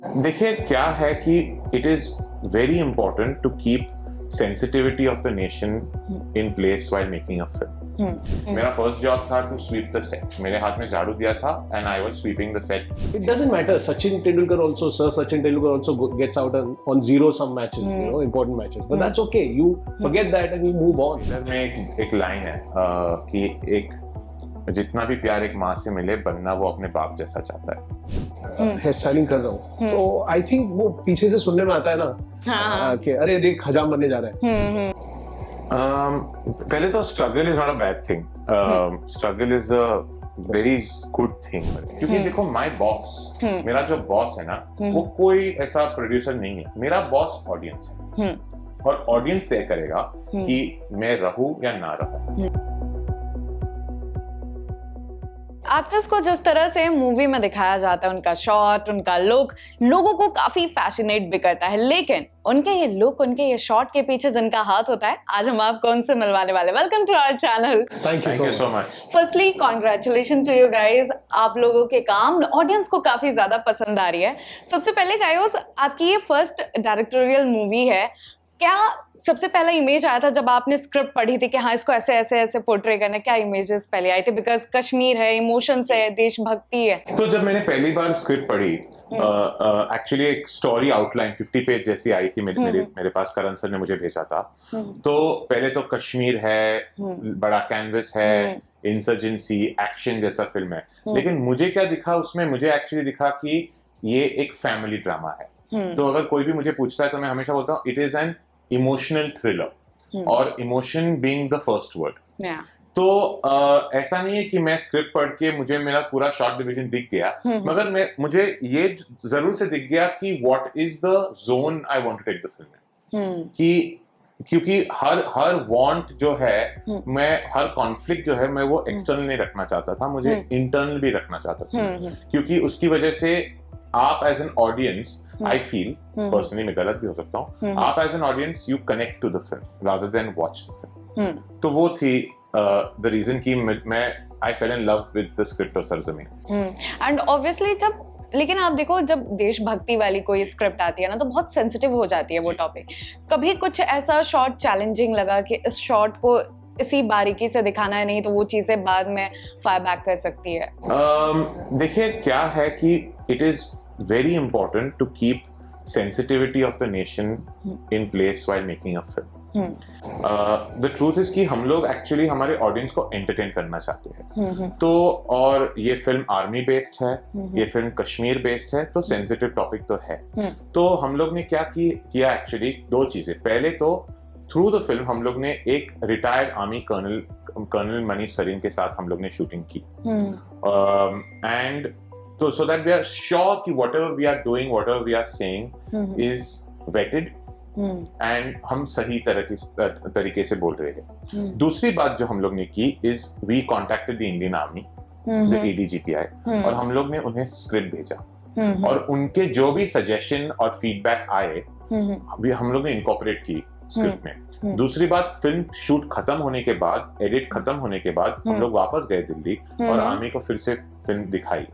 देखिए क्या है कि it is very important to keep sensitivity of the nation in place while making a film. मेरा first job था टू स्वीप द सेट। मेरे हाथ में झाड़ू दिया था and I was sweeping the set. It doesn't matter. Sachin Tendulkar also gets out on zero some matches, important matches. But that's okay. You forget that and you move on. इधर में एक line है कि एक जितना भी प्यार एक माँ से मिले बनना वो अपने बाप जैसा चाहता है। हेयर स्टाइलिंग कर रहा हूँ तो आई थिंक वो पीछे से सुनने में आता है ना कि अरे देख हजाम बनने जा रहा है। पहले तो struggle is not a bad thing. Struggle is a very good thing क्योंकि देखो माय बॉस, मेरा जो बॉस है ना वो कोई ऐसा प्रोड्यूसर नहीं है। मेरा बॉस ऑडियंस है और ऑडियंस तय करेगा कि मैं रहूं या ना रहूं। एक्टर्स को जिस तरह से मूवी में दिखाया जाता है, उनका शॉट, उनका लुक लोगों को काफी फैसिनेट भी करता है, लेकिन उनके ये लुक, उनके ये शॉट के पीछे जिनका हाथ होता है, आज हम आपको उनसे मिलवाने वाले। Welcome to our channel. Thank you so much. Firstly congratulation to you guys, आप लोगों के काम ऑडियंस को काफी ज्यादा पसंद आ रही है। सबसे पहले गाइस, आपकी ये फर्स्ट डायरेक्टोरियल मूवी है, क्या सबसे पहला इमेज आया था जब आपने स्क्रिप्ट पढ़ी थी कि हाँ इसको ऐसे ऐसे ऐसे पोर्ट्रे करना, क्या इमेजेस पहले आए थे? बिकॉज कश्मीर है, इमोशंस है, देशभक्ति है। तो जब मैंने पहली बार स्क्रिप्ट पढ़ी, एक्चुअली एक स्टोरी आउटलाइन 50 पेज जैसी आई थी मेरे पास, करण सर ने मुझे भेजा था। तो पहले तो कश्मीर है, बड़ा कैनवस है, इंसर्जेंसी, एक्शन जैसा फिल्म है, लेकिन मुझे क्या दिखा उसमें, मुझे एक्चुअली दिखा कि ये एक फैमिली ड्रामा है। तो अगर कोई भी मुझे पूछता है तो मैं हमेशा बोलता हूँ it is an emotional thriller, और emotion being the first word. तो ऐसा नहीं है कि मैं स्क्रिप्ट पढ़ के मुझे मेरा पूरा शॉर्ट डिवीजन दिख गया, मगर मुझे ये जरूर से दिख गया कि what is the zone I want to take the film, कि क्योंकि हर वांट जो है, मैं हर कॉन्फ्लिक्ट जो है मैं वो एक्सटर्नल नहीं रखना चाहता था, मुझे इंटरनल भी रखना चाहता था, क्योंकि उसकी वजह से आप as an audience, I feel personally, मैं गलत भी हो सकता हूँ, आप as an audience you connect to the film rather than watch the film. तो वो थी द रीजन कि मैं I fell in love with the script of Sarzameen. And obviously लेकिन आप देखो, जब देशभक्ति वाली कोई स्क्रिप्ट आती है ना तो बहुत सेंसिटिव हो जाती है वो टॉपिक। कभी कुछ ऐसा शॉर्ट चैलेंजिंग लगा कि इस शॉर्ट को इसी बारीकी से दिखाना है, नहीं तो वो चीजें बाद में फायर बैक कर सकती है? देखिए क्या है कि it is very important to keep sensitivity of the nation in place while making a film. The truth is कि हम लोग एक्चुअली हमारे ऑडियंस को एंटरटेन करना चाहते हैं। तो और ये फिल्म आर्मी बेस्ड है, ये फिल्म कश्मीर बेस्ड है, तो सेंसिटिव टॉपिक तो है। तो हम लोग ने क्या किया एक्चुअली, दो चीजें। पहले तो थ्रू द फिल्म हम लोग ने एक retired army colonel Manish Sareen के साथ हम लोग ने शूटिंग की, and so that we are sure कि whatever we are doing, whatever we are saying is vetted and हम सही तरीके से बोल रहे हैं। दूसरी बात जो हम लोग ने की is we contacted the Indian Army, the ADGPI, और हम लोग ने उन्हें स्क्रिप्ट भेजा, और उनके जो भी सजेशन और फीडबैक आए हम लोग ने इनकॉर्पोरेट की स्क्रिप्ट में। दूसरी बात, फिल्म शूट खत्म होने के बाद, एडिट खत्म होने के बाद हम लोग वापस गए दिल्ली और आर्मी को फिर से फिल्म दिखाई।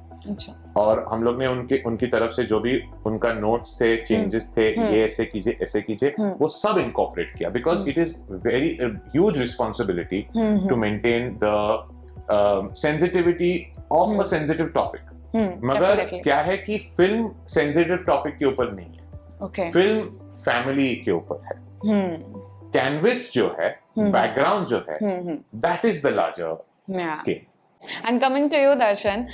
और हम लोग ने उनकी तरफ से जो भी उनका नोट्स थे, चेंजेस थे, ये ऐसे कीजिए, वो सब इनकॉर्पोरेट किया, because it is very huge responsibility to maintain the sensitivity of a sensitive topic. मगर क्या है कि फिल्म सेंसिटिव टॉपिक के ऊपर नहीं है, फिल्म फैमिली के ऊपर है। कैनवस जो है, बैकग्राउंड जो है, that is the larger scale. And coming to you Darshan,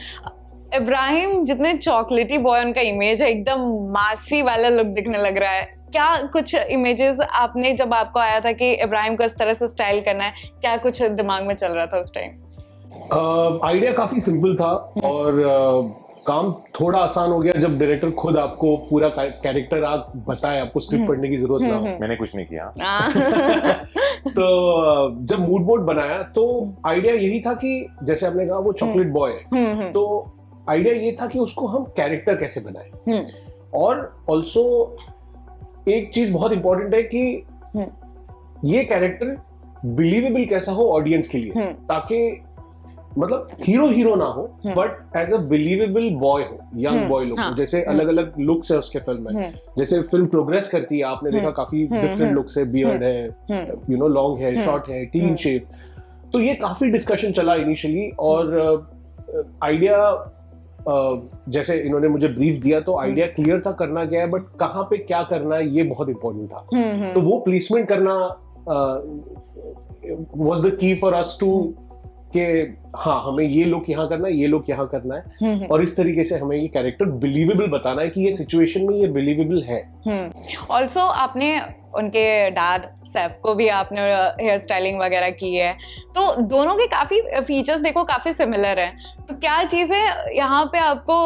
Ibrahim जितने चॉकलेटी बॉय उनका इमेज है, एकदम मासी वाला लुक दिखने लग रहा है। क्या कुछ इमेजेस आपने, जब आपको आया था कि इब्राहिम को इस तरह से स्टाइल करना है, क्या कुछ दिमाग में चल रहा था उस टाइम? आइडिया काफी सिंपल था और काम थोड़ा आसान हो गया जब डायरेक्टर खुद आपको पूरा कैरेक्टर आप बताए, आपको स्क्रिप्ट पढ़ने की जरूरत ना हो। मैंने कुछ नहीं किया। तो जब मूड बोर्ड बनाया तो आइडिया यही था कि जैसे आपने कहा वो चॉकलेट बॉय है, तो आइडिया ये था कि उसको हम कैरेक्टर कैसे बनाएं। और ऑल्सो एक चीज बहुत इंपॉर्टेंट है कि ये कैरेक्टर बिलीवेबल कैसा हो ऑडियंस के लिए, ताकि मतलब हीरो ना हो but as a believable boy हो, यंग बॉय लोग हो। जैसे अलग अलग लुक्स है उसके फिल्म में, जैसे फिल्म प्रोग्रेस करती है आपने देखा काफी डिफरेंट लुक्स है, बियर्ड है, यू नो लॉन्ग है, शॉर्ट है, क्लीन शेव। तो ये काफी डिस्कशन चला इनिशियली और आइडिया जैसे इन्होंने मुझे ब्रीफ दिया तो आइडिया क्लियर था करना क्या है, बट कहाँ पे क्या करना है ये बहुत इंपॉर्टेंट था। तो वो प्लेसमेंट करना was the key for us to कि हाँ हमें ये लुक यहाँ करना है, ये लुक यहाँ करना है, और इस तरीके से हमें ये कैरेक्टर बिलीवेबल बताना है कि ये सिचुएशन में ये बिलीवेबल है। ऑल्सो आपने उनके डैड सैफ को भी आपने हेयर स्टाइलिंग वगैरह की है, तो दोनों के काफी फीचर्स देखो काफी सिमिलर हैं। तो क्या चीजें यहाँ पे आपको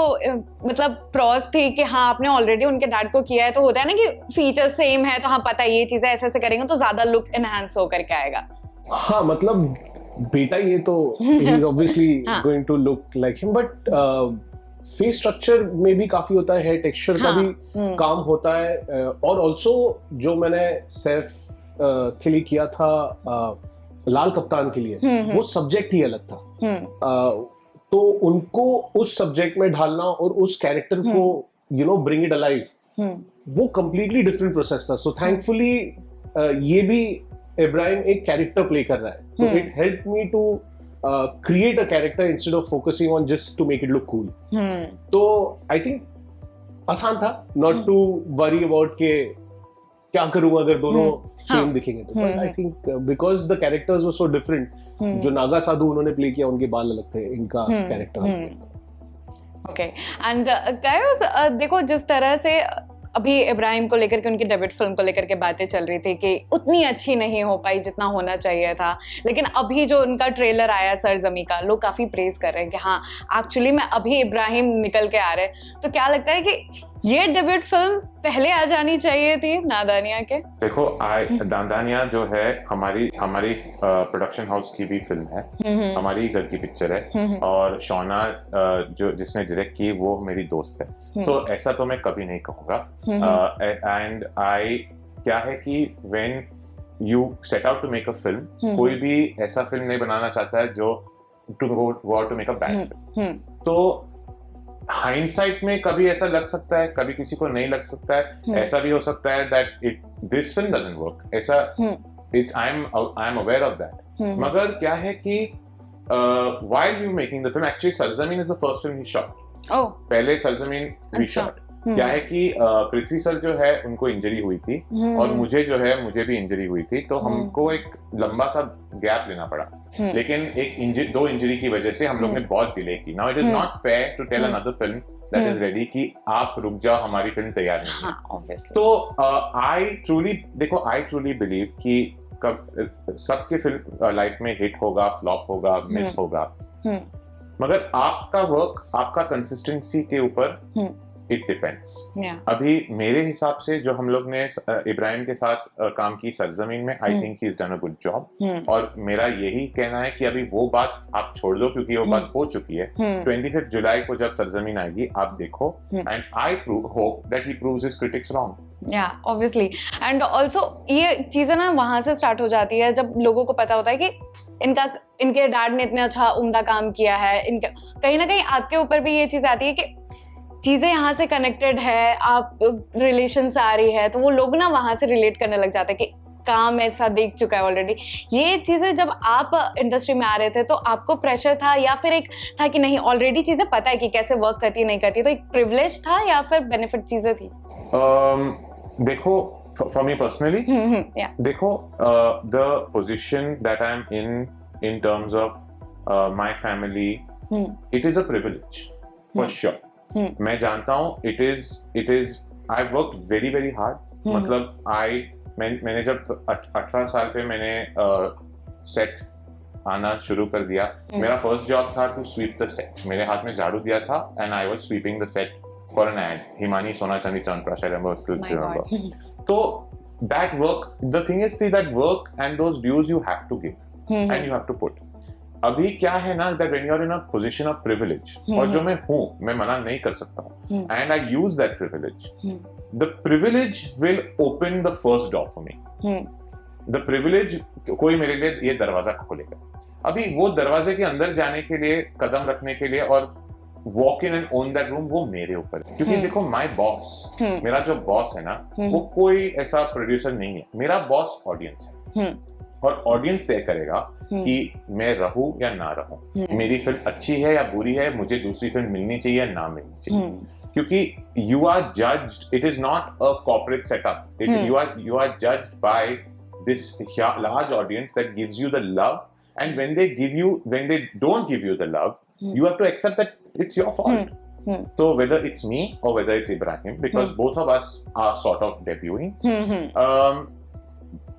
मतलब प्रॉस थी कि हाँ आपने ऑलरेडी उनके डैड को किया है, तो होता है ना कि फीचर्स सेम है तो हाँ पता है ये चीजें ऐसे ऐसे करेंगे तो ज्यादा लुक एनहांस होकर के आएगा। हाँ मतलब बेटा ये तो he is obviously going to look like him, but face structure में भी काफी होता है, हेयर टेक्सचर का भी काम होता है। और ऑल्सो जो मैंने सैफ के लिए किया था लाल कप्तान के लिए, वो सब्जेक्ट ही अलग था। तो उनको उस सब्जेक्ट में ढालना और उस कैरेक्टर को you know bring it alive, वो कंप्लीटली डिफरेंट प्रोसेस था। सो थैंकफुली ये भी इब्राहिम एक कैरेक्टर प्ले कर रहा है, तो it help me to create a character instead of focusing on just to make it look cool. तो I think आसान था not to worry about के क्या करूँगा अगर दोनों सेम दिखेंगे तो। But I think because the characters were so different, जो नागा साधु उन्होंने प्ले किया उनके बाल अलग थे, इनका कैरेक्टर। ओके एंड गाइस देखो जिस तरह से अभी इब्राहिम को लेकर के उनकी डेब्यूट फिल्म को लेकर के बातें चल रही थी कि उतनी अच्छी नहीं हो पाई जितना होना चाहिए था, लेकिन अभी जो उनका ट्रेलर आया सरजमी का, लोग काफी प्रेज कर रहे हैं कि हाँ एक्चुअली में अभी इब्राहिम निकल के आ रहे हैं। तो क्या लगता है कि ये डेब्यूट फिल्म पहले आ जानी चाहिए थी नादानिया के? देखो नादानिया जो है हमारी प्रोडक्शन हाउस की भी फिल्म है, हमारी घर की पिक्चर है, और शौना जो जिसने डायरेक्ट की वो मेरी दोस्त है, तो ऐसा तो मैं कभी नहीं कहूँगा। एंड आई क्या है कि when you set out to make a film, कोई भी ऐसा फिल्म नहीं बनाना चाहता है जो to make a bad film. तो हाइंडसाइट में कभी ऐसा लग सकता है, कभी किसी को नहीं लग सकता है, ऐसा भी हो सकता है that this film doesn't work, ऐसा I am aware of that. मगर क्या है कि while you making the film, actually Sarzameen is the first film he shot. पहले सरजमीन वी शॉट। क्या है कि पृथ्वी सर जो है उनको इंजरी हुई थी और मुझे जो है मुझे भी इंजरी हुई थी, तो हमको एक लंबा सा गैप लेना पड़ा, लेकिन दो इंजरी की वजह से हम लोग ने बहुत डिले की। Now it is not fair to tell another film that is ready कि आप रुक जाओ, हमारी फिल्म तैयार नहीं है। तो आई ट्रूली बिलीव कि सबके फिल्म लाइफ में हिट होगा, फ्लॉप होगा, मिस होगा, मगर आपका वर्क, आपका कंसिस्टेंसी के ऊपर इट डिपेंड्स। अभी मेरे हिसाब से जो हम लोग ने इब्राहिम के साथ काम की सरजमीन में, आई think he is done a good job, और मेरा यही कहना है कि अभी वो बात आप छोड़ दो क्योंकि वो बात हो चुकी है। 25 जुलाई को जब सरजमीन आएगी आप देखो, and I hope that he proves his critics wrong. या ऑब्वियसली, एंड ऑल्सो ये चीजें ना वहां से स्टार्ट हो जाती है जब लोगों को पता होता है कि इनके डैड ने इतना अच्छा उम्दा काम किया है, इनका कहीं ना कहीं आपके ऊपर भी ये चीज आती है कि चीजें यहाँ से कनेक्टेड है, आप रिलेशन से आ रही है, तो वो लोग ना वहां से रिलेट करने लग जाते हैं कि काम ऐसा देख चुका है ऑलरेडी। ये चीजें जब आप इंडस्ट्री में आ रहे थे तो आपको प्रेशर था या फिर एक था कि नहीं ऑलरेडी चीजें पता है कि कैसे वर्क करती है नहीं करती, तो एक प्रिविलेज था या फिर बेनिफिट चीजें थी? देखो फॉर मी पर्सनली, देखो the position that I am in terms of my family, it is a privilege for sure. मैं जानता हूँ it is I work very very hard. मतलब मैंने जब 18 साल पे मैंने सेट आना शुरू कर दिया, मेरा फर्स्ट जॉब था टू स्वीप द सेट। मेरे हाथ में झाड़ू दिया था and I was sweeping the set for an ad, Himani Sona Chandi Chyawanprash, I remember. तो that work, the thing is that work and those dues you have to give and you have to put. अभी क्या है ना that when you are in a position of privilege, और जो मैं हूं, मैं मना नहीं कर सकता हूं, and I use that privilege, the privilege will open the first door for me. The privilege कोई मेरे लिए ये दरवाजा खोलेगा। अभी वो दरवाजे के अंदर जाने के लिए, कदम रखने के लिए और walk in and own that room, वो मेरे ऊपर है। क्योंकि देखो माय बॉस, मेरा जो बॉस है ना, वो कोई ऐसा प्रोड्यूसर नहीं है, मेरा बॉस ऑडियंस है। और ऑडियंस तय करेगा कि मैं रहूं या ना रहूं, मेरी फिल्म अच्छी है या बुरी है, मुझे दूसरी फिल्म मिलनी चाहिए या ना मिलनी चाहिए। क्योंकि you are judged, it is not a corporate setup, you are judged by this large audience that gives you the love, and when they don't give you the love, you have to accept that it's your fault. So whether it's me or whether it's Ibrahim, because both of us are sort of debuting,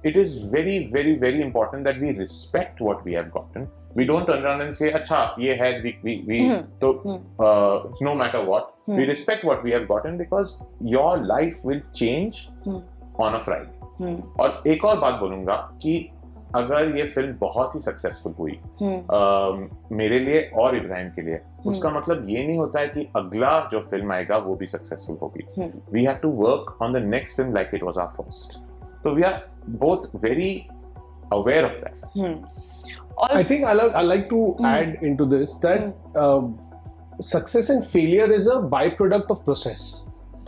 it is very, very, very important that we respect what we have gotten. We don't turn around and say, "Acha, ye hai, we." So no matter what, we respect what we have gotten, because your life will change on a Friday. और एक और बात बोलूंगा कि अगर ये film बहुत ही successful हुई मेरे लिए और इब्राहिम के लिए, उसका मतलब ये नहीं होता है कि अगला जो फिल्म आएगा वो भी सक्सेसफुल होगी. We have to work on the next film like it was our first. So we are both very aware of that. I think I like to add into this that success and failure is a byproduct of process.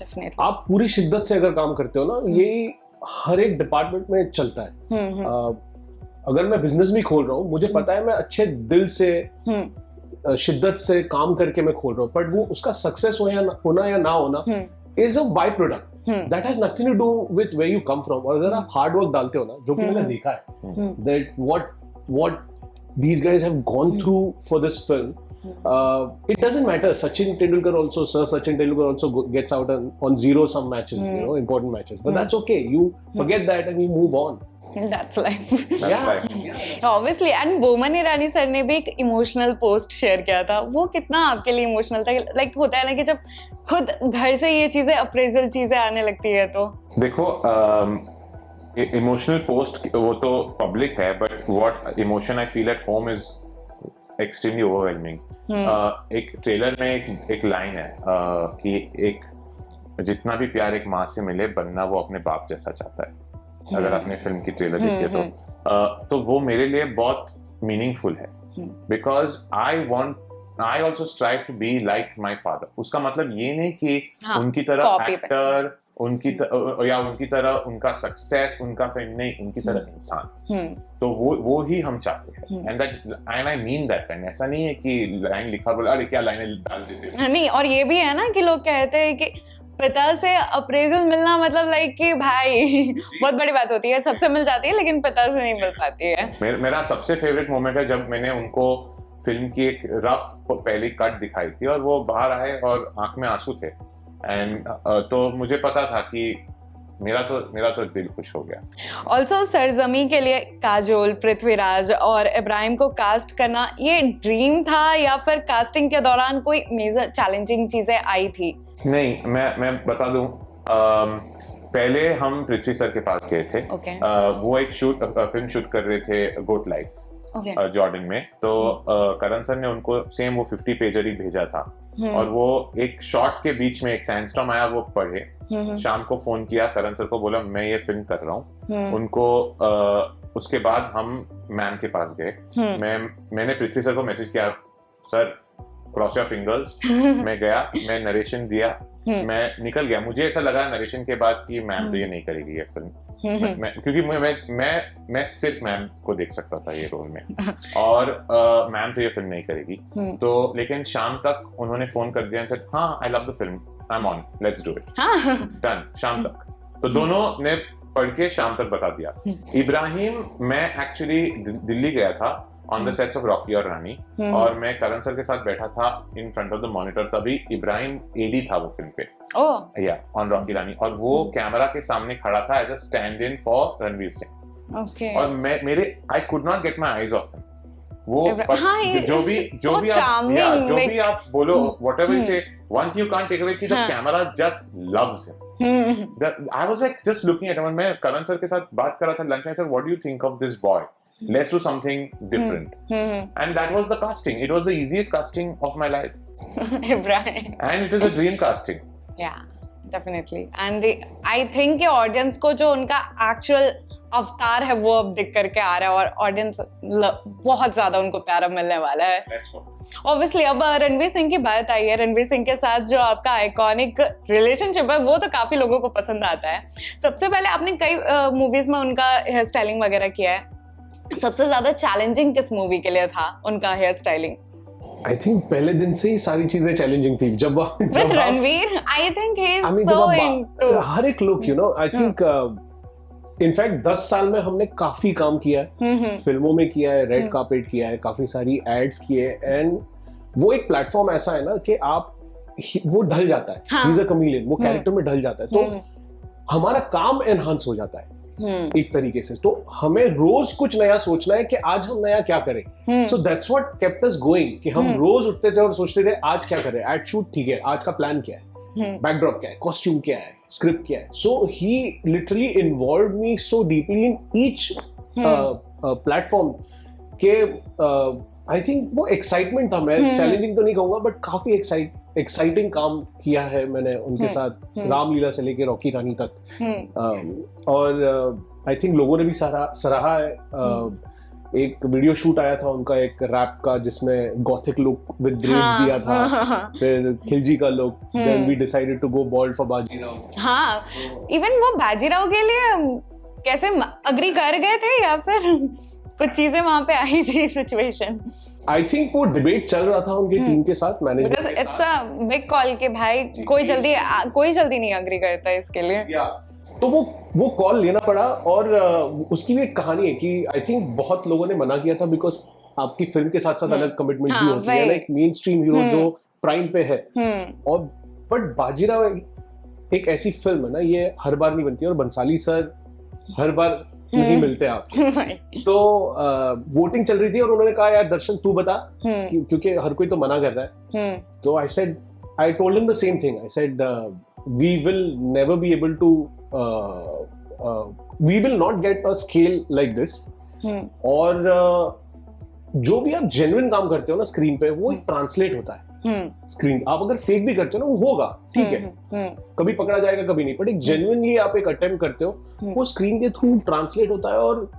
Definitely. आप पूरी शिद्दत से अगर काम करते हो ना, यही हर एक डिपार्टमेंट में चलता है. अगर मैं बिजनेस भी खोल रहा हूँ, मुझे पता है मैं अच्छे दिल से शिद्दत से काम करके मैं खोल रहा हूँ, बट वो उसका सक्सेस होना या ना होना is a byproduct. That has nothing to do with where you come from. और अगर आप हार्ड वर्क डालते हो ना, जो कि मैंने देखा है, that what these guys have gone through for this film, it doesn't matter. Sachin Tendulkar also gets out on zero some matches, important matches, but that's okay. You forget that and you move on. That's life. That's life. Obviously. And Boman Irani sir ने भी एक emotional post share किया था. वो कितना आपके लिए emotional था? लाइक होता है ना कि जब खुद घर से ये चीजें, अप्रेजल चीजें आने लगती है तो देखो, इमोशनल पोस्ट वो तो पब्लिक है, but what emotion I feel at home is extremely overwhelming. एक ट्रेलर में एक लाइन है कि एक जितना भी प्यार एक माँ से मिले, बनना वो अपने बाप जैसा चाहता है. अगर आपने फिल्म की ट्रेलर देखी है तो वो मेरे लिए बहुत मीनिंगफुल है, because I also strive to be like my father. उसका मतलब ये नहीं कि उनकी तरह एक्टर, उनकी तरह उनका सक्सेस, उनका फिल्म नहीं, उनकी तरह इंसान. तो वो ही हम चाहते हैं. And I mean that. And ऐसा नहीं है कि लाइन लिखा बोला अरे क्या लाइनें डाल देते नहीं. और ये भी है ना कि लोग कहते हैं कि पिता से अप्रेजल मिलना मतलब लाइक कि भाई बहुत बड़ी बात होती है. सबसे मिल जाती है लेकिन पिता से नहीं मिल पाती है. मेरा सबसे फेवरेट मोमेंट है जब मैंने उनको फिल्म की एक रफ पहली कट दिखाई थी और वो बाहर आए और आंख में आंसू थे. एंड तो मुझे पता था कि मेरा तो दिल खुश हो गया. ऑल्सो सरजमी के लिए काजोल, पृथ्वीराज और इब्राहिम को कास्ट करना ये ड्रीम था या फिर कास्टिंग के दौरान कोई मेजर चैलेंजिंग चीजें आई थी? नहीं, मैं बता दूं, पहले हम पृथ्वी सर के पास गए थे. वो एक फिल्म शूट कर रहे थे, गोट लाइफ, जॉर्डन में. तो करण सर ने उनको सेम वो 50 पेजर ही भेजा था. और वो एक शॉट के बीच में एक सैंडस्टॉर्म आया, वो पढ़े. शाम को फोन किया करण सर को, बोला मैं ये फिल्म कर रहा हूँ. उनको उसके बाद हम मैम के पास गए. मैंने पृथ्वी सर को मैसेज किया, सर क्रॉस योर फिंगर्स. मैं गया, मैं नरेशन दिया, मैं निकल गया. मुझे ऐसा लगा नरेशन के बाद कि मैम तो ये नहीं करेगी ये फिल्म. क्योंकि मैं सिर्फ मैम को देख सकता था ये रोल में, और मैम तो ये फिल्म नहीं करेगी. तो लेकिन शाम तक उन्होंने फोन कर दिया, हाँ I love the film, I am on, let's do it, done. शाम तक तो दोनों ने पढ़ के शाम तक बता दिया. इब्राहिम, मैं एक्चुअली दिल्ली गया था on the sets of Rocky और रानी, और मैं करण सर के साथ बैठा था in front of the monitor. तभी इब्राहिम एडी था वो फिल्म पे, ऑन रॉकी रानी, और वो कैमरा के सामने खड़ा था as a stand in for Ranveer Singh. और मेरे I could not get my eyes off him. वो जो भी आप बोलो, whatever you say, one thing you can't take away कि the camera just loves him. I was like just looking at him. मैं करण sir के साथ बात कर रहा था लंच में, sir what do you think of this boy? Let's do something different. And that was the casting. It was the easiest casting of my life. Ibrahim. And it is a dream casting. Yeah, definitely. And I think कि audience को जो उनका actual अवतार है वो अब दिख करके आ रहा है और ऑडियंस बहुत ज्यादा उनको प्यारा मिलने वाला है। ऑब्वियसली अब रणवीर सिंह की बात आई है, रणवीर सिंह के साथ जो आपका आइकॉनिक रिलेशनशिप है वो तो काफी लोगों को पसंद आता है। सबसे पहले आपने कई मूवीज में उनका हेयर स्टाइलिंग वगैरह किया है, सबसे ज्यादा चैलेंजिंग किस मूवी के लिए था उनका हेयर स्टाइलिंग? आई थिंक पहले दिन से ही सारी चीजें चैलेंजिंग थी। जब with Ranveer I think he is so into हर एक लुक, you know, I think in fact 10 साल में हमने काफी काम किया है, फिल्मों में किया है, रेड कार्पेट किया है, काफी सारी एड्स किए, एंड वो एक प्लेटफॉर्म ऐसा है ना कि आप वो ढल जाता है, ही इज अ कमीलियन, वो कैरेक्टर में ढल जाता है, तो हमारा काम एनहांस हो जाता है एक तरीके से। तो हमें रोज कुछ नया सोचना है कि आज हम नया क्या करें। So that's what kept us going, कि हम रोज उठते थे और सोचते थे आज क्या करें, एड शूट ठीक है, आज का प्लान क्या है, बैकड्रॉप क्या है, कॉस्ट्यूम क्या है, स्क्रिप्ट क्या है। So he literally involved me so deeply in each platform के आई थिंक वो एक्साइटमेंट था। मैं चैलेंजिंग तो नहीं कहूंगा, बट काफी एक्साइटिंग काम किया है मैंने उनके साथ, रामलीला से लेके रॉकी रानी तक। और आई थिंक लोगों ने भी सराहा है। एक वीडियो शूट आया था उनका एक रैप का जिसमें गॉथिक लुक विद ब्रेड्स दिया था, फिर खिलजी का look, then we decided to go bold for Bajirao. हाँ, इवन वो बाजीराव के लिए कैसे अग्री कर गए थे या फिर कुछ चीजें वहां पे आई थी सिचुएशन? आई थिंक वो डिबेट चल रहा था उनकी टीम के साथ, मैनेजमेंट के साथ। इट्स अ बिग कॉल कि भाई कोई जल्दी नहीं अग्री करता इसके लिए। तो वो कॉल लेना पड़ा, और उसकी भी एक कहानी है कि आई थिंक बहुत लोगों ने मना किया था, बिकॉज आपकी फिल्म के साथ साथ अलग कमिटमेंट भी होती है, लाइक मेन स्ट्रीम हीरो जो प्राइम पे है। और बट बाजीराव एक ऐसी फिल्म है ना, ये हर बार नहीं बनती, और बंसाली सर हर बार नहीं मिलते आप। तो वोटिंग चल रही थी और उन्होंने कहा यार दर्शन तू बता, क्योंकि हर कोई तो मना कर रहा है। तो I told him the same thing, I said we will never be able to we will not get a scale like this। और जो भी आप जेन्युइन काम करते हो ना स्क्रीन पे, वो एक ट्रांसलेट होता है स्क्रीन। आप अगर फेक भी करते हो ना, वो होगा, ठीक है, कभी पकड़ा जाएगा कभी नहीं, बट एक जेन्युइनली आप एक अटेम्प्ट करते हो, वो स्क्रीन के थ्रू ट्रांसलेट होता है और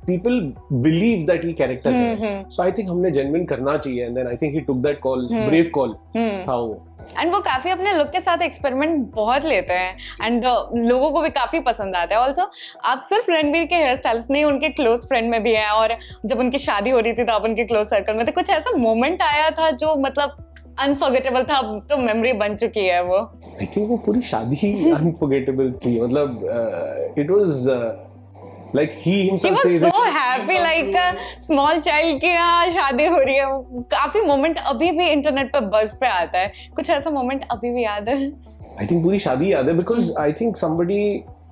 people believe that he character है। सो आई थिंक हमने जेन्युइन करना चाहिए, and then I think he took that call, brave call था वो। एंड वो काफी अपने लुक के साथ एक्सपेरिमेंट बहुत लेते हैं, एंड लोगों को भी काफी पसंद आता है। ऑल्सो आप सिर्फ रणवीर के हेयर स्टाइल्स नहीं, उनके क्लोज फ्रेंड में भी हैं, और जब उनकी शादी हो रही थी तो आप उनके क्लोज सर्कल में थे। कुछ ऐसा मोमेंट आया था जो मतलब अनफॉरगेटेबल था, अब तो मेमोरी बन चुकी है वो? आई थिंक वो पूरी शादी ही अनफॉरगेटेबल थी, मतलब it was like he himself was so happy like a small child कि हाँ शादी हो रही है। काफी मोमेंट अभी भी इंटरनेट पे बज़ पे आता है, कुछ ऐसा मोमेंट अभी भी याद है? आई थिंक पूरी शादी याद है, because I think somebody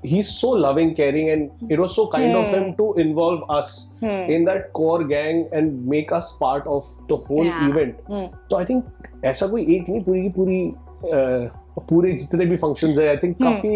he's so loving, caring, and it was so kind of him to involve us in that core gang and make us part of the whole event। तो I think ऐसा कोई एक नहीं, पूरी की पूरी पूरे जितने भी फंक्शंस है, आई थिंक काफी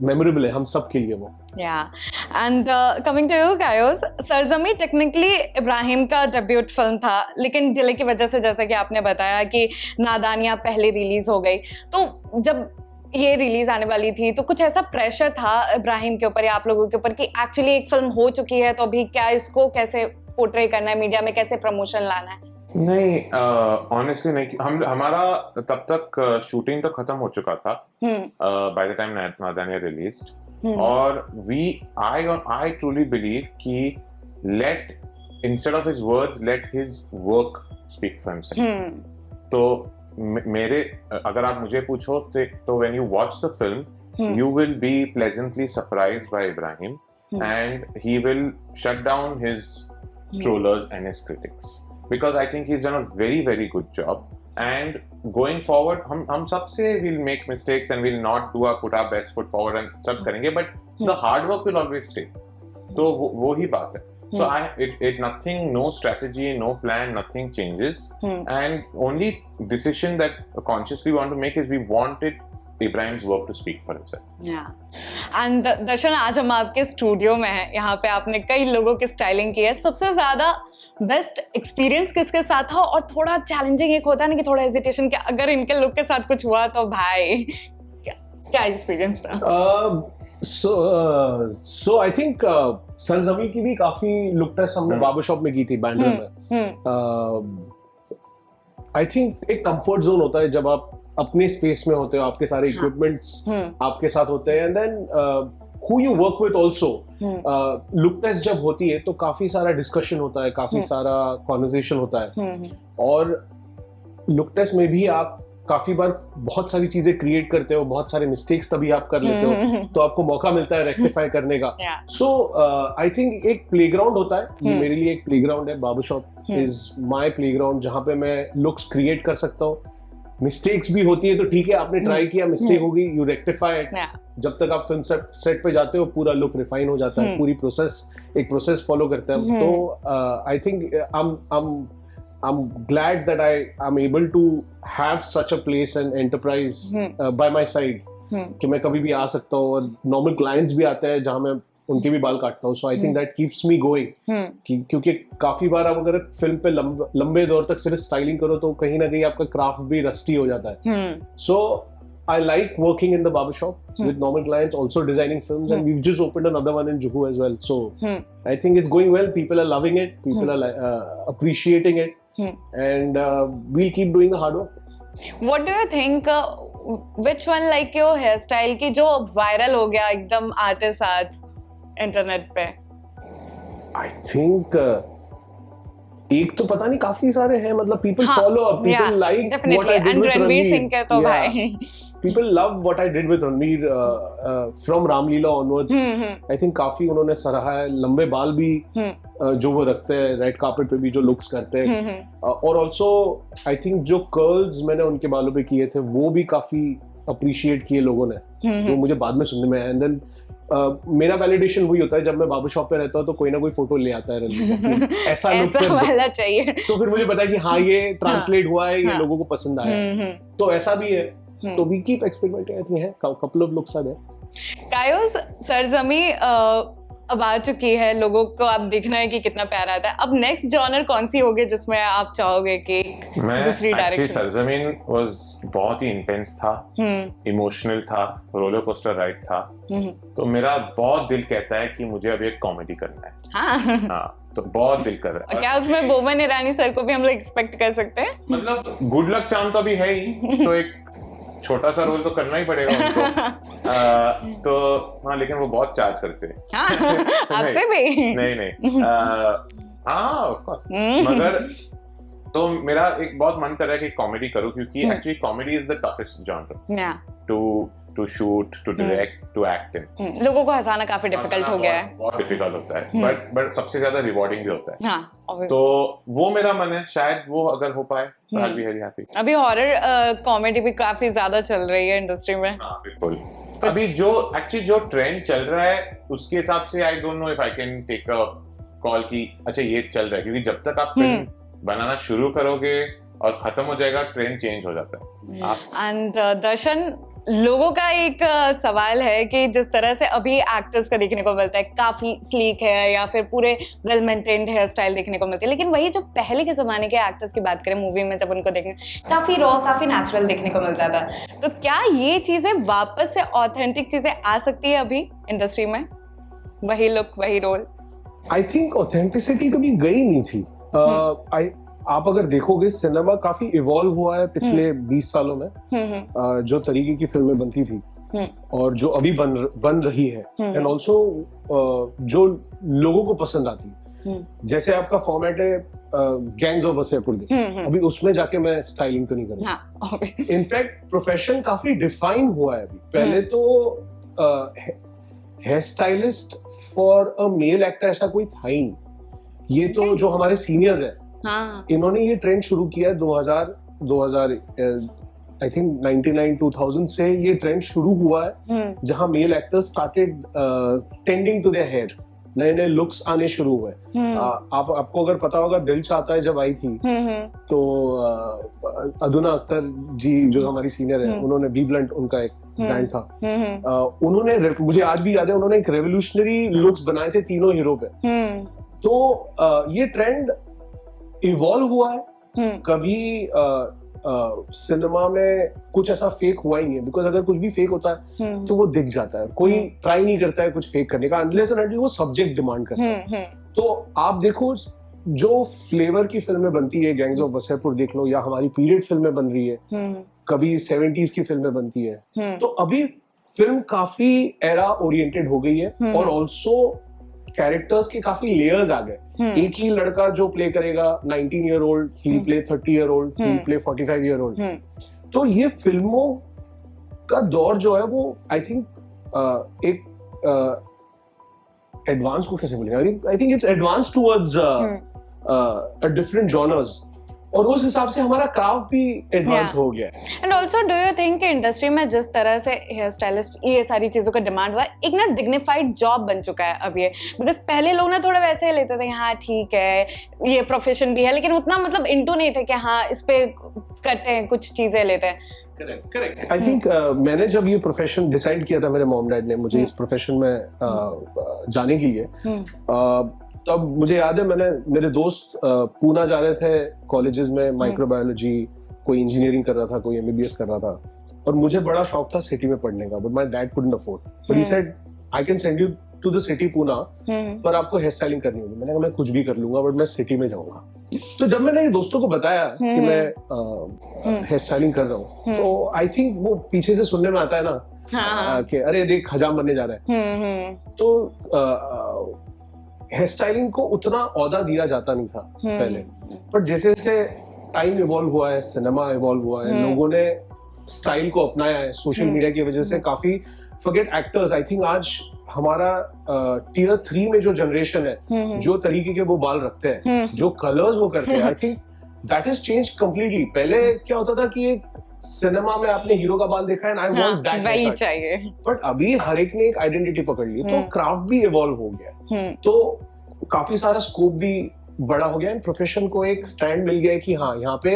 मेमोरेबल है हम सब के लिए वो। And coming to you guys, Sarzameen technically Ibrahim का डेब्यूट फिल्म था, लेकिन डिले की वजह से, जैसा कि आपने बताया कि नादानियाँ पहले रिलीज हो गई, तो जब ये रिलीज आने वाली थी तो कुछ ऐसा प्रेशर था इब्राहिम के ऊपर या आप लोगों के ऊपर कि एक्चुअली एक फिल्म हो चुकी है तो अभी क्या इसको कैसे पोर्ट्रे करना है, मीडिया में कैसे प्रमोशन लाना है? नहीं, ऑनेस्टली नहीं। हमारा तब तक शूटिंग तो खत्म हो चुका था by the time Nadaaniyan released, और आई ट्रूली बिलीव कि let instead of his words let his work speak for himself. तो मेरे अगर आप मुझे पूछो तो when you watch the film you will be pleasantly surprised by Ibrahim, and he will shut down his trollers and his critics, because I think he's done a very, very good job. And going forward, हम सब से we'll make mistakes and we'll not put our best foot forward and सब करेंगे, but the hard work will always stay. तो वो ही बात है. So it nothing, no strategy, no plan, nothing changes. And only decision that consciously want to make is we wanted Ibrahim's work to speak for himself. Yeah. And दर्शन, आज हम आपके studio में हैं, यहाँ पे आपने कई लोगों की स्टाइलिंग की है। सबसे ज्यादा बेस्ट एक्सपीरियंस किसके साथ था, और थोड़ा चैलेंजिंग एक होता है ना कि थोड़ा हेजिटेशन, कि अगर इनके लुक के साथ कुछ हुआ तो भाई क्या एक्सपीरियंस था? सो आई थिंक सरजमी की भी काफी लुक टेस्ट हमने बार्बर शॉप में की थी बैंड्रा में। आई थिंक एक कंफर्ट जोन होता है जब आप अपने स्पेस में होते हो, आपके सारे इक्विपमेंट्स आपके साथ होते हैं, and then who you work with also, look test जब होती है तो काफी सारा डिस्कशन होता है, काफी सारा कॉन्वर्सेशन होता है, और लुक टेस्ट में भी आप काफी बार बहुत सारी चीजें क्रिएट करते हो, बहुत सारे मिस्टेक्स तभी आप कर लेते हो, तो आपको मौका मिलता है रेक्टिफाई करने का। सो आई थिंक एक प्लेग्राउंड होता है, ये मेरे लिए एक प्लेग्राउंड है। Barber shop is my playground, जहाँ पे मैं लुक्स क्रिएट कर सकता हूँ। मिस्टेक्स भी होती है तो ठीक है, आपने ट्राई किया, मिस्टेक होगी, यू रेक्टिफाई इट। जब तक आप फिल्म सेट पे जाते हो पूरा लुक रिफाइन हो जाता है, पूरी एक प्रोसेस फॉलो करते हैं। तो I think I'm glad that I'm able to have such a place and enterprise by my side, कि मैं कभी भी आ सकता हूँ, और नॉर्मल क्लाइंट्स भी आते हैं जहाँ मैं उनके भी बाल काटता हूँ। So I think that keeps me going, क्योंकि काफी बार आप अगर फिल्म पे लंबे दौर तक सिर्फ स्टाइलिंग करो तो कहीं ना कहीं आपका क्राफ्ट भी रस्टी हो जाता है। सो I like working in the barbershop with normal clients, also designing films, and we've just opened another one in Juhu as well. So I think it's going well. People are loving it. People are appreciating it, and we'll keep doing the hard work. What do you think? Which one like your hairstyle की जो viral हो गया एकदम आते साथ internet पे? I think एक तो पता नहीं, काफी सारे हैं, मतलब people follow up, people like what I did with Ranveer Singh के तो भाई people love what I did with Ranveer from Ramleela onwards. I think काफी उन्होंने सराहा है। लंबे बाल भी जो वो रखते हैं, रेड कार्पेट पे भी जो लुक्स करते हैं, और ऑल्सो आई थिंक जो कर्ल्स मैंने उनके बालों पे किए थे वो भी काफी अप्रिशिएट किए लोगों ने, जो मुझे बाद में सुनने में आया। एंड देन मेरा वैलिडेशन वही होता है जब मैं बार्बर शॉप पे रहता हूँ तो कोई ना कोई फोटो ले आता है रणवीर ऐसा वाला चाहिए, तो फिर मुझे पता है कि हाँ ये ट्रांसलेट हुआ है, ये लोगों को पसंद आया, तो ऐसा भी है। तो we keep experimenting. I think है couple of looks are there. Guys, Sarzameen अब आ चुकी है, लोगों को अब देखना है कि कितना प्यार आता है। अब नेक्स्ट जॉनर कौन सी होगी जिसमें आप चाहोगे कि दूसरी डायरेक्शन? सरजमीन वाज बहुत ही इंटेंस था, इमोशनल था, रोलर कोस्टर राइड था, तो मेरा बहुत दिल कहता है कि मुझे अब एक कॉमेडी करना है। हाँ, तो बहुत दिल कर रहा है। क्या उसमें बोमन ईरानी सर को भी हम लोग एक्सपेक्ट कर सकते हैं? मतलब गुड लक चार्म तो अभी है ही, तो एक छोटा सा रोल तो करना ही पड़ेगा उनको। तो हाँ, लेकिन वो बहुत चार्ज करते हैं। आपसे भी? नहीं हाँ ऑफ कोर्स, मगर तो मेरा एक बहुत मन कर रहा है कि कॉमेडी करूं, क्योंकि actually comedy is the toughest genre to shoot, to direct, to act in. लोगों को हंसाना काफी डिफिकल्ट हो गया है, बहुत डिफिकल्ट होता है, बट सबसे ज्यादा रिवॉर्डिंग भी होता है। हाँ, तो वो मेरा मन है, शायद वो अगर हो पाए तो आई बी वेरी हैप्पी। अभी हॉरर कॉमेडी भी काफी ज्यादा चल रही है इंडस्ट्री में। हाँ बिल्कुल, अभी जो एक्चुअली जो ट्रेंड चल रहा है उसके हिसाब से I don't know if I can take a call कि अच्छा ये चल रहा है, क्योंकि जब तक आप फिल्म बनाना शुरू करोगे और खत्म हो जाएगा, ट्रेंड चेंज हो जाता है। एंड दर्शन, लोगों का एक सवाल है कि जिस तरह से अभी एक्टर्स का देखने को मिलता है, काफी स्लीक है या फिर पूरे वेल मेंटेन्ड हेयर स्टाइल देखने को मिलती है, लेकिन वही जो पहले के जमाने के एक्टर्स की बात करें मूवी में, जब उनको देखने काफी रॉ, काफी नेचुरल देखने को मिलता था, तो क्या ये चीजें वापस से ऑथेंटिक चीजें आ सकती है अभी इंडस्ट्री में? वही लुक, वही रोल? आई थिंक ऑथेंटिसिटी कभी गई नहीं थी। आप अगर देखोगे सिनेमा काफी इवॉल्व हुआ है पिछले 20 सालों में, जो तरीके की फिल्में बनती थी और जो अभी बन रही है, एंड ऑल्सो जो लोगों को पसंद आती है। जैसे आपका फॉर्मेट है गैंग्स ऑफ वसेपुर, अभी उसमें जाके मैं स्टाइलिंग तो नहीं करूँगा। इनफैक्ट प्रोफेशन काफी डिफाइन हुआ है अभी। पहले तो hair stylist for a male actor ऐसा कोई था ही नहीं। ये तो जो हमारे सीनियर्स है, इन्होंने ये ट्रेंड शुरू किया 2000 आई थिंक 99-2000 से ये ट्रेंड शुरू हुआ है, जहां male actors started tending to their hair, नए लुक्स आने शुरू हुए। आपको अगर पता होगा, दिल चाहता है जब आई थी तो अदुना अख्तर जी जो हमारी सीनियर है, उन्होंने बी ब्लंट उनका एक ब्रांड था, उन्होंने, मुझे आज भी याद है, उन्होंने एक रेवोल्यूशनरी लुक्स बनाए थे तीनों हीरो पे। तो ये ट्रेंड इवॉल्व हुआ है। कभी सिनेमा में कुछ ऐसा फेक हुआ ही नहीं है, बिकॉज अगर कुछ भी फेक होता है तो वो दिख जाता है, कोई ट्राई नहीं करता है कुछ फेक करने का अनलेस एंड अनटिल वो सब्जेक्ट डिमांड करता है। तो आप देखो जो फ्लेवर की फिल्में बनती है, गैंग्स ऑफ वसेपुर देख लो, या हमारी पीरियड फिल्में बन रही है, कभी 70s की फिल्में बनती है, तो अभी फिल्म काफी एरा ओरिएंटेड हो गई है और ऑल्सो कैरेक्टर्स के काफी लेयर्स आ गए। एक ही लड़का जो प्ले करेगा 19 ईयर ओल्ड, ही प्ले 30 ईयर ओल्ड, ही प्ले 45 ईयर ओल्ड। तो ये फिल्मों का दौर जो है वो आई थिंक एक एडवांस को कैसे बोलेंगे, I think it's advance towards different genres, और उस हिसाब से हमारा क्राफ्ट भी एडवांस हो गया है। And also do you think कि इंडस्ट्री में जिस तरह से हेयर स्टाइलिस्ट ये सारी चीजों का डिमांड हुआ, एक ना डिग्निफाइड जॉब बन चुका है अब ये, बिकॉज पहले लोग ना थोड़ा वैसे ही लेते थे, हाँ ठीक है ये प्रोफेशन भी है, लेकिन उतना मतलब इंटू नहीं थे कि हाँ इस पे करते हैं कुछ चीजें लेते हैं। करेक्ट। आई थिंक मैंने जब ये प्रोफेशन डिसाइड किया था, मेरे मॉम डैड ने मुझे इस प्रोफेशन में जाने के लिए, तब मुझे याद है मेरे दोस्त पूना जा रहे थे कॉलेजेस में, माइक्रोबायोलॉजी, कोई इंजीनियरिंग कर रहा था, कोई एमबीबीएस कर रहा था, और मुझे बड़ा शौक था सिटी में पढ़ने का, but my dad couldn't afford, but he said I can send you to the city Poona, पर आपको हेयर स्टाइलिंग करनी होगी। मैंने कहा मैं कुछ भी कर लूंगा, बट मैं सिटी में जाऊंगा। तो जब मैंने दोस्तों को बताया कि मैं हेयर स्टाइलिंग कर रहा हूँ, तो आई थिंक वो पीछे से सुनने में आता है ना कि अरे देख हजाम बनने जा रहा है, तो हेयर स्टाइलिंग को उतना औदा दिया जाता नहीं था पहले, पर जैसे जैसे टाइम इवॉल्व हुआ है, सिनेमा इवॉल्व हुआ है, लोगों ने स्टाइल को अपनाया है, सोशल मीडिया की वजह से काफी फॉरगेट एक्टर्स, आई थिंक आज हमारा टियर 3 में जो जनरेशन है, जो तरीके के वो बाल रखते हैं, जो कलर्स वो करते हैं, आई think that has changed completely. पहले क्या होता था कि एक सिनेमा में आपने हीरो का बाल देखा है, आई वांट दैट, वही चाहिए, बट अभी हर एक ने एक आइडेंटिटी पकड़ ली, तो क्राफ्ट भी इवॉल्व हो गया, तो काफी सारा स्कोप भी बड़ा हो गया, प्रोफेशन को एक स्टैंड मिल गया है कि हाँ यहाँ पे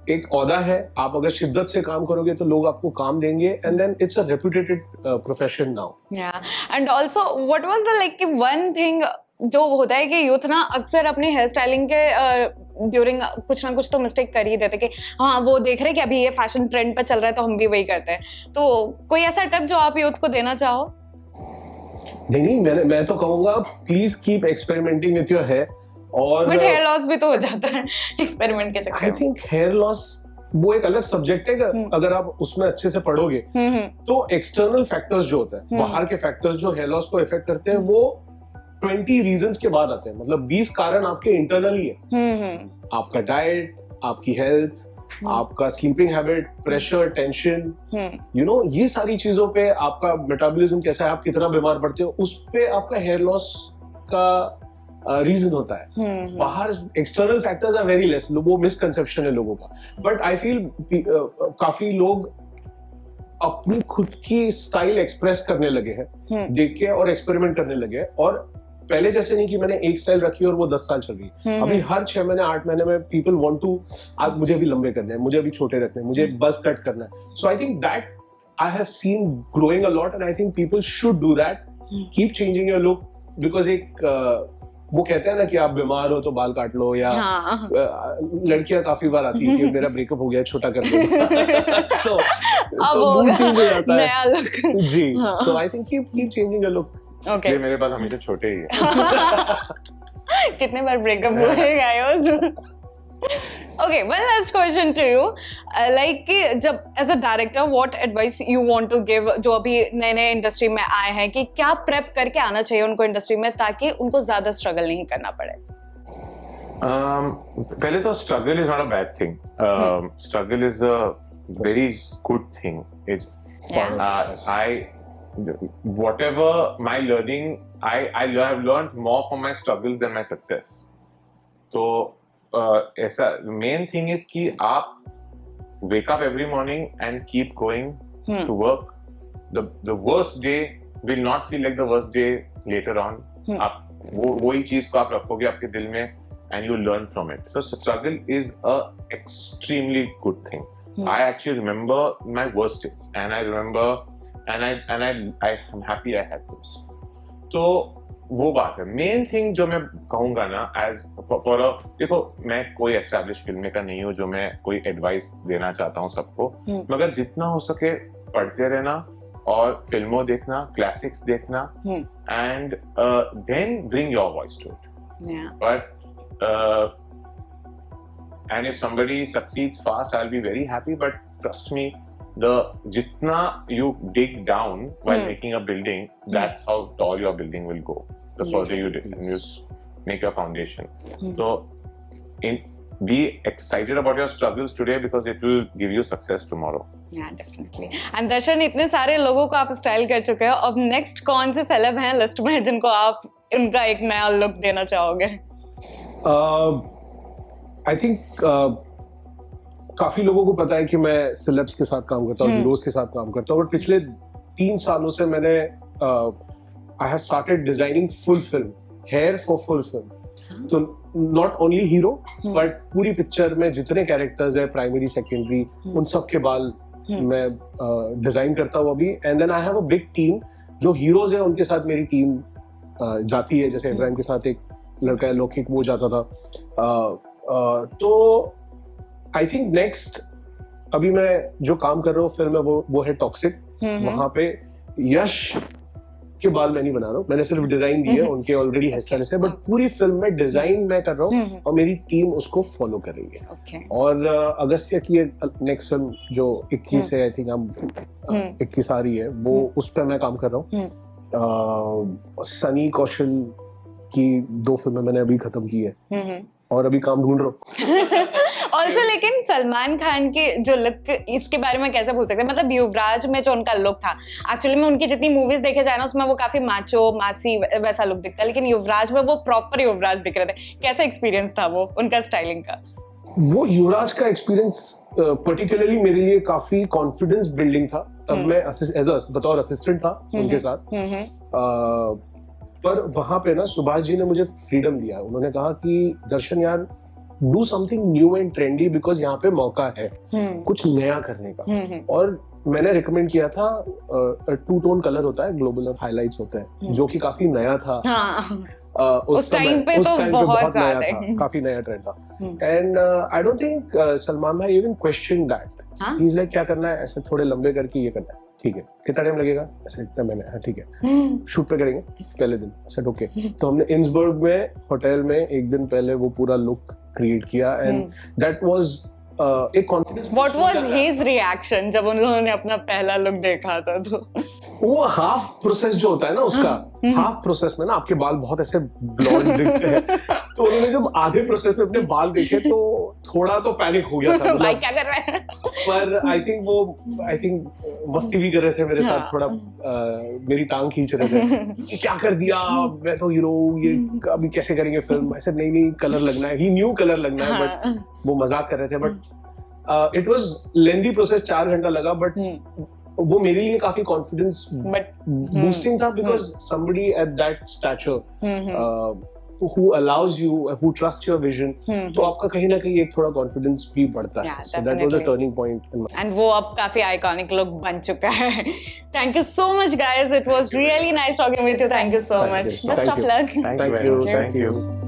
एक औदा है, आप अगर शिद्दत से काम करोगे तो लोग आपको काम देंगे, and then it's a reputed profession now. या and also what was the like one thing जो होता है कि यूथ ना अक्सर अपने हेयर स्टाइलिंग के ड्यूरिंग कुछ ना कुछ तो मिस्टेक कर ही देते कि हाँ वो देख रहे कि अभी ये फैशन ट्रेंड पे चल रहा है तो हम भी वही करते हैं, तो कोई ऐसा टिप जो आप यूथ को देना चाहो? नहीं, मैं तो कहूंगा please keep experimenting with your hair, और बट हेयर लॉस भी तो हो जाता है एक्सपेरिमेंट के चक्कर में। आई थिंक हेयर लॉस वो एक अलग सब्जेक्ट है, अगर आप उसमें अच्छे से पढ़ोगे तो एक्सटर्नल फैक्टर्स जो होते हैं, बाहर के फैक्टर्स जो हेयर लॉस को इफेक्ट करते हैं, वो 20 रीजंस के बाद आते हैं, मतलब 20 कारण आपके इंटरनल ही है, आपका डाइट, आपकी हेल्थ, आपका sleeping habit, pressure, tension, you know, ये सारी चीजों पे, आपका मेटाबॉलिज्म कैसा है, आप कितना बीमार पड़ते हो, उस पे आपका हेयर लॉस का रीजन होता है। बाहर external factors are very less, वो मिसकंसेप्शन है लोगों का, बट आई फील काफी लोग अपनी खुद की स्टाइल एक्सप्रेस करने लगे हैं देख के, और एक्सपेरिमेंट करने लगे हैं, और पहले जैसे नहीं कि मैंने एक स्टाइल रखी और वो 10 साल चल रही है, अभी हर 6 महीने 8 महीने में पीपल वांट टू, आज मुझे भी लंबे करने हैं, मुझे भी छोटे रखने हैं, मुझे बस कट करना है, so I think that I have seen growing a lot, and I think people should do that, keep changing your look, because एक वो कहते हैं ना कि आप बीमार हो तो बाल काट लो, या लड़कियां काफी बार आती है कि मेरा ब्रेकअप हो गया, छोटा कर दो, तो मूड चेंज हो जाता है, नया लुक जी, so I think keep changing your look. Okay, मेरे बाल हमेशा छोटे ही है। कितने बार ब्रेकअप हुए guys? Okay, one last question to you. Like कि जब as a director, what advice you want to give जो अभी नए इंडस्ट्री में आए हैं, कि क्या प्रेप करके आना चाहिए उनको इंडस्ट्री में ताकि उनको ज्यादा स्ट्रगल नहीं करना पड़े? पहले तो struggle is not a bad thing. Struggle is a very good thing. It's whatever my learning, I have learned more from my struggles than my success. तो ऐसा मेन थिंग इज कि आप wake up every morning and keep going to work. The worst day will not feel like the worst day later on. आप वही चीज को आप रखोगे आपके दिल में and you learn from it. So struggle is a extremely good thing. I actually remember my worst days, and I remember and I am happy I had those. So वो बात है। मेन थिंग जो मैं कहूंगा ना, as for देखो, मैं कोई एस्टैब्लिश फिल्म मेकर नहीं हूँ जो मैं कोई एडवाइस देना चाहता हूँ सबको, मगर जितना हो सके पढ़ते रहना और फिल्मों देखना, क्लासिक्स देखना, and then bring your voice to it. But and if somebody succeeds fast, I'll be very happy, but trust me, the jitna you dig down while making a building, that's how tall your building will go. The further you make your foundation. So be excited about your struggles today, because it will give you success tomorrow. Yeah, definitely. And दर्शन, इतने सारे लोगों को आप style कर चुके हो, अब next कौन से सेलेब हैं लिस्ट में जिनको आप उनका एक नया लुक देना चाहोगे? आई थिंक काफी लोगों को पता है कि मैं सेलेब्स के साथ काम करता हूँ, हीरोज के साथ काम करता हूँ, बट पिछले 3 सालों से मैंने I have started designing full film, here for full film. तो नॉट ओनली हीरो बट पूरी पिक्चर में जितने कैरेक्टर्स है, प्राइमरी सेकेंडरी, उन सब के बाल मैं डिजाइन करता हूँ अभी। And then I have a big team, जो हीरोज है उनके साथ मेरी टीम जाती है, जैसे इब्राहिम के साथ एक लड़का है लौकिक, वो जाता था। तो आई थिंक नेक्स्ट अभी मैं जो काम कर रहा हूँ फिल्म में वो है टॉक्सिक। वहां पे यश के बाल मैं नहीं बना रहा हूँ, मैंने सिर्फ डिजाइन दी है, उनके ऑलरेडी हेयर स्टाइलिस्ट है, बट पूरी फिल्म में डिजाइन मैं कर रहा हूँ और मेरी टीम उसको फॉलो कर रही है। और अगस्त की नेक्स्ट फिल्म जो 21 है, आई थिंक हम 21 आ रही है, वो उस पर मैं काम कर रहा हूँ। सनी कौशल की 2 फिल्में मैंने अभी खत्म की है और अभी काम ढूंढ रहा हूँ। ऑल्सो लेकिन सलमान खान के जो लुक, इसके बारे में कैसे भूल सकते हैं? मतलब युवराज में जो उनका लुक था, एक्चुअली में उनकी जितनी मूवीज देखे जाए ना, उसमें वो काफी माचो मासी वैसा लुक दिखता है, लेकिन युवराज में वो प्रॉपर युवराज दिख रहे थे। कैसा एक्सपीरियंस था वो उनका स्टाइलिंग का? वो युवराज का एक्सपीरियंस पर्टिकुलरली मेरे लिए काफी कॉन्फिडेंस बिल्डिंग था। तब मैं बतौर असिस्टेंट था उनके साथ। पर वहां पे ना सुभाष जी ने मुझे फ्रीडम दिया। उन्होंने कहा कि दर्शन यार, do something new and trendy, because यहाँ पे मौका है कुछ नया करने का। और मैंने रिकमेंड किया था 2 टोन कलर होता है, ग्लोबल और हाइलाइट्स होता है, जो कि काफी नया था। उस टाइम पे तो बहुत ज्यादा काफी नया ट्रेंड था। And I don't think Salman भाई even question that. He is like, क्या करना है, ऐसे थोड़े लंबे करके ये करना है, ठीक है, कितना टाइम लगेगा, ऐसा इतना मैंने, हाँ ठीक है, शूट पे करेंगे पहले दिन, सेट ओके। तो हमने इंसबर्ग में होटल में एक दिन पहले वो पूरा लुक क्रिएट किया, एंड दैट वाज एक confidence. What was his reaction जब उन्होंने अपना पहला लुक देखा था? तो वो हाफ प्रोसेस जो होता है ना उसका, हाफ प्रोसेस में ना आपके बाल बहुत ऐसे ब्लॉन्ड दिखते हैं, तो उन्होंने जब आधे प्रोसेस में अपने बाल देखे तो थोड़ा तो पैनिक हो गया था, भाई क्या कर रहा है। पर आई थिंक मस्ती भी कर रहे थे मेरे साथ, थोड़ा मेरी टांग खींच रहे थे, क्या कर दिया, मैं तो हीरो, ये अभी कैसे करेंगे फिल्म, ऐसे नहीं कलर लगना है, ही न्यू कलर लगना है, बट वो मजाक कर रहे थे। But it was lengthy process, 4 घंटा लगा, बट वो मेरे लिए काफी कॉन्फिडेंस बूस्टिंग था, because somebody at that stature who allows you, who trusts your vision, तो आपका कहीं ना कहीं एक थोड़ा कॉन्फिडेंस भी बढ़ता है। So that was a turning point. And वो अब काफी आइकॉनिक लुक बन चुका है। Thank you so much guys, it was really nice talking with you. Thank you so much. Best of luck. Thank you.